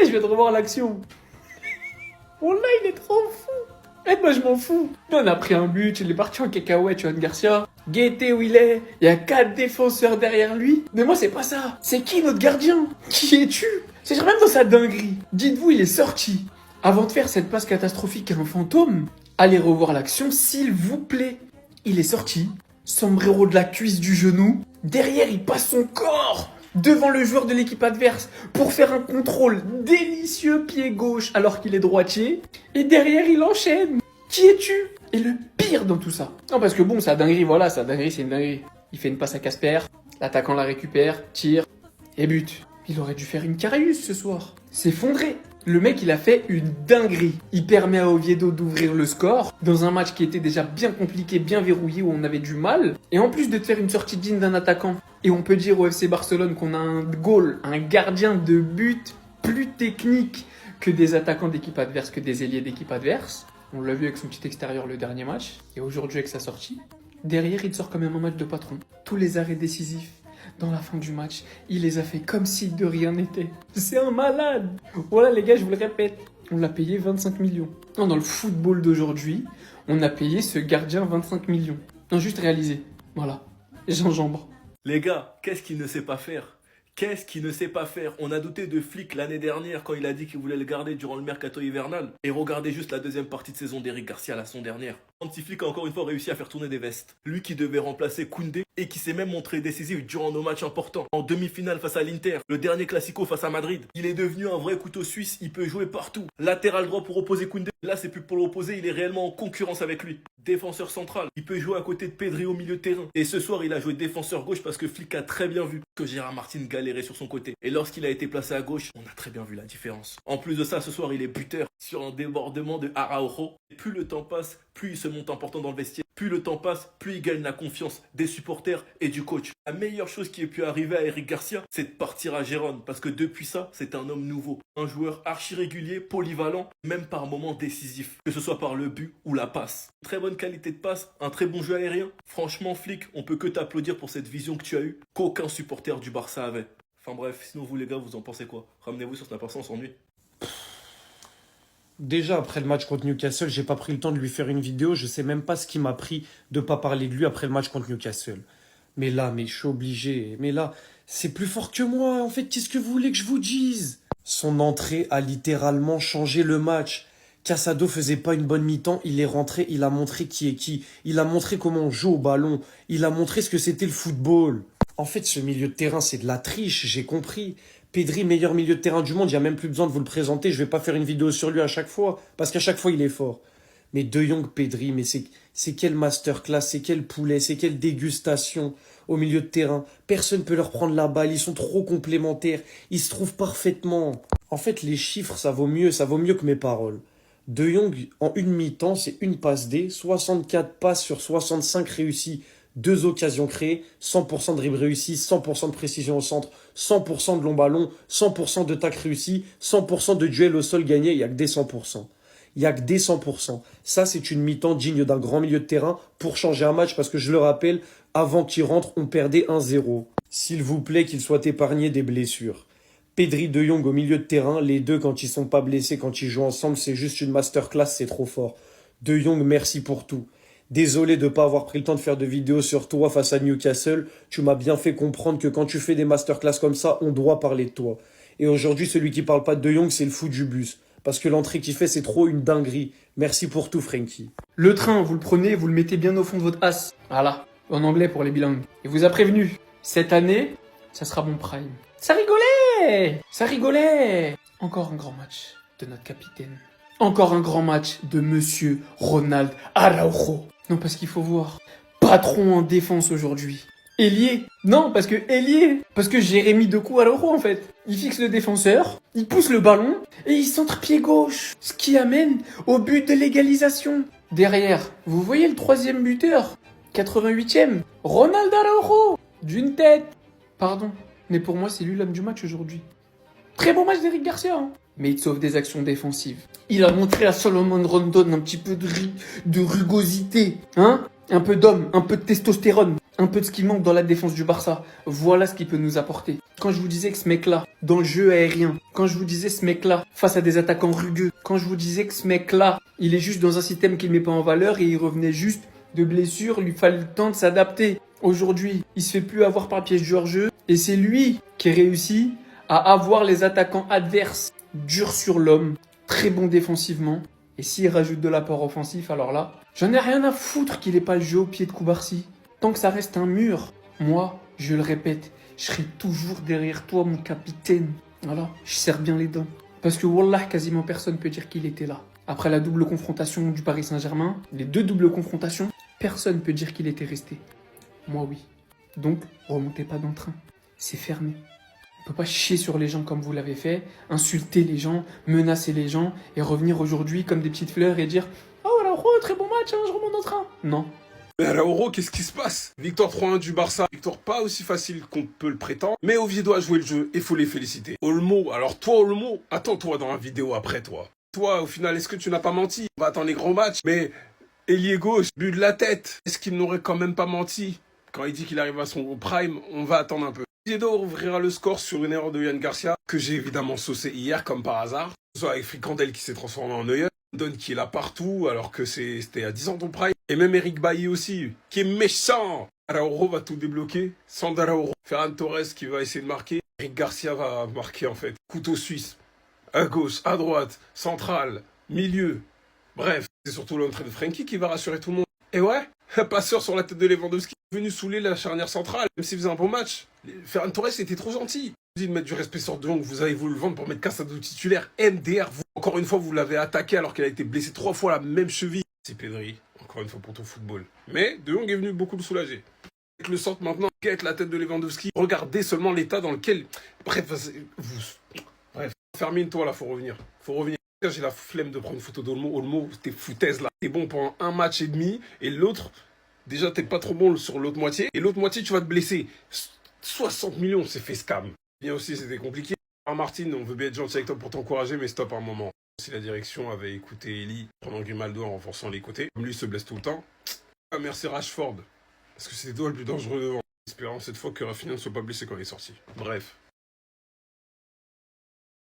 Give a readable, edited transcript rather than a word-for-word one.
Et je viens de revoir l'action. Oh là, il est trop fou. Eh ben, je m'en fous. On a pris un but, il est parti en cacahuète, Johan Garcia. Guettez où il est. Il y a 4 défenseurs derrière lui. Mais moi, c'est pas ça. C'est qui notre gardien? Qui es-tu? C'est même dans sa dinguerie. Dites-vous, il est sorti. Avant de faire cette passe catastrophique à un fantôme, allez revoir l'action, s'il vous plaît. Il est sorti. Sombrero de la cuisse du genou. Derrière, il passe son corps devant le joueur de l'équipe adverse pour faire un contrôle délicieux pied gauche alors qu'il est droitier. Et derrière, il enchaîne. Qui es-tu? Et le pire dans tout ça. Non, parce que bon, sa dinguerie, voilà, sa dinguerie, c'est une dinguerie. Il fait une passe à Casper, l'attaquant la récupère, tire et but. Il aurait dû faire une Karius ce soir. S'effondrer. Le mec, il a fait une dinguerie. Il permet à Oviedo d'ouvrir le score dans un match qui était déjà bien compliqué, bien verrouillé, où on avait du mal. Et en plus de te faire une sortie digne d'un attaquant, et on peut dire au FC Barcelone qu'on a un goal, un gardien de but plus technique que des attaquants d'équipe adverse, que des ailiers d'équipe adverse. On l'a vu avec son petit extérieur le dernier match, et aujourd'hui avec sa sortie. Derrière, il sort quand même un match de patron. Tous les arrêts décisifs. Dans la fin du match, il les a fait comme si de rien n'était. C'est un malade. Voilà les gars, je vous le répète, on l'a payé 25 millions. Non, dans le football d'aujourd'hui, on a payé ce gardien 25 millions. Non, juste réalisé. Voilà, gingembre. Les gars, qu'est-ce qu'il ne sait pas faire? Qu'est-ce qu'il ne sait pas faire? On a douté de Flick l'année dernière quand il a dit qu'il voulait le garder durant le mercato hivernal. Et regardez juste la deuxième partie de saison d'Eric Garcia la saison dernière. Hansi Flick a encore une fois réussi à faire tourner des vestes. Lui qui devait remplacer Koundé et qui s'est même montré décisif durant nos matchs importants. En demi-finale face à l'Inter, le dernier Classico face à Madrid. Il est devenu un vrai couteau suisse, il peut jouer partout. Latéral droit pour opposer Koundé. Là, c'est plus pour l'opposer, il est réellement en concurrence avec lui. Défenseur central, il peut jouer à côté de Pedri au milieu de terrain. Et ce soir, il a joué défenseur gauche parce que Flick a très bien vu que Gérard Martin galérait sur son côté. Et lorsqu'il a été placé à gauche, on a très bien vu la différence. En plus de ça, ce soir, il est buteur sur un débordement de Araujo. Et plus le temps passe, plus il se monte important dans le vestiaire. Plus le temps passe, plus il gagne la confiance des supporters et du coach. La meilleure chose qui ait pu arriver à Eric Garcia, c'est de partir à Gérone. Parce que depuis ça, c'est un homme nouveau. Un joueur archi régulier, polyvalent, même par moments décisif. Que ce soit par le but ou la passe. Une très bonne qualité de passe, un très bon jeu aérien. Franchement, Flick, on peut que t'applaudir pour cette vision que tu as eue, qu'aucun supporter du Barça avait. Enfin bref, sinon vous les gars, vous en pensez quoi? Ramenez-vous sur Snapper, on s'ennuie. Déjà, après le match contre Newcastle, j'ai pas pris le temps de lui faire une vidéo. Je sais même pas ce qui m'a pris de pas parler de lui après le match contre Newcastle. Mais là, je suis obligé. Mais là, c'est plus fort que moi. En fait, qu'est-ce que vous voulez que je vous dise? Son entrée a littéralement changé le match. Casado faisait pas une bonne mi-temps. Il est rentré, il a montré qui est qui. Il a montré comment on joue au ballon. Il a montré ce que c'était le football. En fait, ce milieu de terrain, c'est de la triche, j'ai compris. Pedri, meilleur milieu de terrain du monde, il n'y a même plus besoin de vous le présenter. Je vais pas faire une vidéo sur lui à chaque fois, parce qu'à chaque fois, il est fort. Mais De Jong, Pedri, mais c'est quelle masterclass, c'est quel poulet, c'est quelle dégustation au milieu de terrain. Personne ne peut leur prendre la balle, ils sont trop complémentaires, ils se trouvent parfaitement. En fait, les chiffres, ça vaut mieux que mes paroles. De Jong, en une mi-temps, c'est une passe D, 64 passes sur 65 réussies. 2 occasions créées, 100% de dribble réussi, 100% de précision au centre, 100% de long ballon, 100% de tac réussi, 100% de duel au sol gagné, il n'y a que des 100%. Il n'y a que des 100%. Ça, c'est une mi-temps digne d'un grand milieu de terrain pour changer un match parce que je le rappelle, avant qu'il rentre, on perdait 1-0. S'il vous plaît, qu'il soit épargné des blessures. Pedri, De Jong au milieu de terrain, les deux quand ils sont pas blessés, quand ils jouent ensemble, c'est juste une masterclass, c'est trop fort. De Jong, merci pour tout. Désolé de ne pas avoir pris le temps de faire de vidéos sur toi face à Newcastle. Tu m'as bien fait comprendre que quand tu fais des masterclass comme ça, on doit parler de toi. Et aujourd'hui, celui qui parle pas de Jong, c'est le fou du bus. Parce que l'entrée qu'il fait, c'est trop une dinguerie. Merci pour tout, Frenkie. Le train, vous le prenez, vous le mettez bien au fond de votre as. Voilà, en anglais pour les bilingues. Et vous a prévenu, cette année, ça sera mon prime. Ça rigolait! Ça rigolait! Encore un grand match de notre capitaine. Encore un grand match de Monsieur Ronald Araujo. Non, parce qu'il faut voir. Patron en défense aujourd'hui. Ailier. Non, parce que Jérémy Deco Araujo, en fait. Il fixe le défenseur, il pousse le ballon et il centre pied gauche. Ce qui amène au but de l'égalisation. Derrière, vous voyez le troisième buteur. 88e. Ronald Araujo. D'une tête. Pardon, mais pour moi, c'est lui l'homme du match aujourd'hui. Très bon match d'Eric Garcia, hein. Mais il sauve des actions défensives. Il a montré à Solomon Rondon un petit peu de rugosité, hein, un peu d'homme, un peu de testostérone. un peu de ce qui manque dans la défense du Barça. Voilà ce qu'il peut nous apporter. Quand je vous disais que ce mec-là, dans le jeu aérien, quand je vous disais ce mec-là, face à des attaquants rugueux, quand je vous disais que ce mec-là, il est juste dans un système qu'il met pas en valeur et il revenait juste de blessure, lui fallait le temps de s'adapter. Aujourd'hui, il se fait plus avoir par le piège du hors-jeu et c'est lui qui réussit à avoir les attaquants adverses durs sur l'homme, très bon défensivement. Et s'il rajoute de l'apport offensif, alors là, j'en ai rien à foutre qu'il ait pas le jeu au pied de Koubarsi. Tant que ça reste un mur, moi, je le répète, je serai toujours derrière toi, mon capitaine. Voilà, je serre bien les dents. Parce que Wallah, quasiment personne peut dire qu'il était là. Après la double confrontation du Paris Saint-Germain, les 2 doubles confrontations, personne peut dire qu'il était resté. Moi, oui. Donc, remontez pas dans le train. C'est fermé. On peut pas chier sur les gens comme vous l'avez fait, insulter les gens, menacer les gens et revenir aujourd'hui comme des petites fleurs et dire « Oh, alors, très bon match, hein, je remonte dans le train. » Non. Mais à l'Euro, qu'est-ce qui se passe? Victoire 3-1 du Barça. Victoire pas aussi facile qu'on peut le prétendre. Mais Oviedo a joué le jeu et faut les féliciter. Olmo, alors toi Olmo, attends-toi dans la vidéo après toi. Toi, au final, est-ce que tu n'as pas menti? On va attendre les grands matchs. Mais ailier gauche, but de la tête. Est-ce qu'il n'aurait quand même pas menti? Quand il dit qu'il arrive à son prime, on va attendre un peu. Oviedo ouvrira le score sur une erreur de Yann Garcia, que j'ai évidemment saucé hier comme par hasard. Soit avec Fricandel qui s'est transformé en Neuer. Don qui est là partout alors que c'était à 10 ans ton prime. Et même Eric Bailly aussi, qui est méchant. Araujo va tout débloquer. Sans Araujo. Ferran Torres qui va essayer de marquer. Eric Garcia va marquer en fait. Couteau suisse. À gauche, à droite, centrale, milieu. Bref, c'est surtout l'entrée de Frenkie qui va rassurer tout le monde. Et ouais, un passeur sur la tête de Lewandowski venu saouler la charnière centrale, même s'il faisait un bon match. Ferran Torres était trop gentil. Je vous dis de mettre du respect sur Dion, vous avez voulu le vendre pour mettre Casado titulaire. MDR, vous, encore une fois, vous l'avez attaqué alors qu'il a été blessé 3 fois à la même cheville. C'est Pedri, encore une fois pour ton football. Mais De Jong est venu beaucoup le soulager. Avec le centre maintenant, quête la tête de Lewandowski. Regardez seulement l'état dans lequel... Bref, Fermine, toi là, faut revenir. Faut revenir. J'ai la flemme de prendre une photo d'Olmo. Olmo, t'es foutaise là. T'es bon pendant un match et demi. Et l'autre, déjà t'es pas trop bon sur l'autre moitié. Et l'autre moitié, tu vas te blesser. 60 millions, c'est fait scam. Bien aussi, c'était compliqué. Alors Martine, on veut bien être gentil avec toi pour t'encourager, mais stop un moment. Si la direction avait écouté Eli pendant Grimaldo en renforçant les côtés, comme lui se blesse tout le temps. Ah, merci Rashford. Parce que c'était toi le plus dangereux devant. Espérant cette fois que Rafinha ne soit pas blessé quand il est sorti. Bref.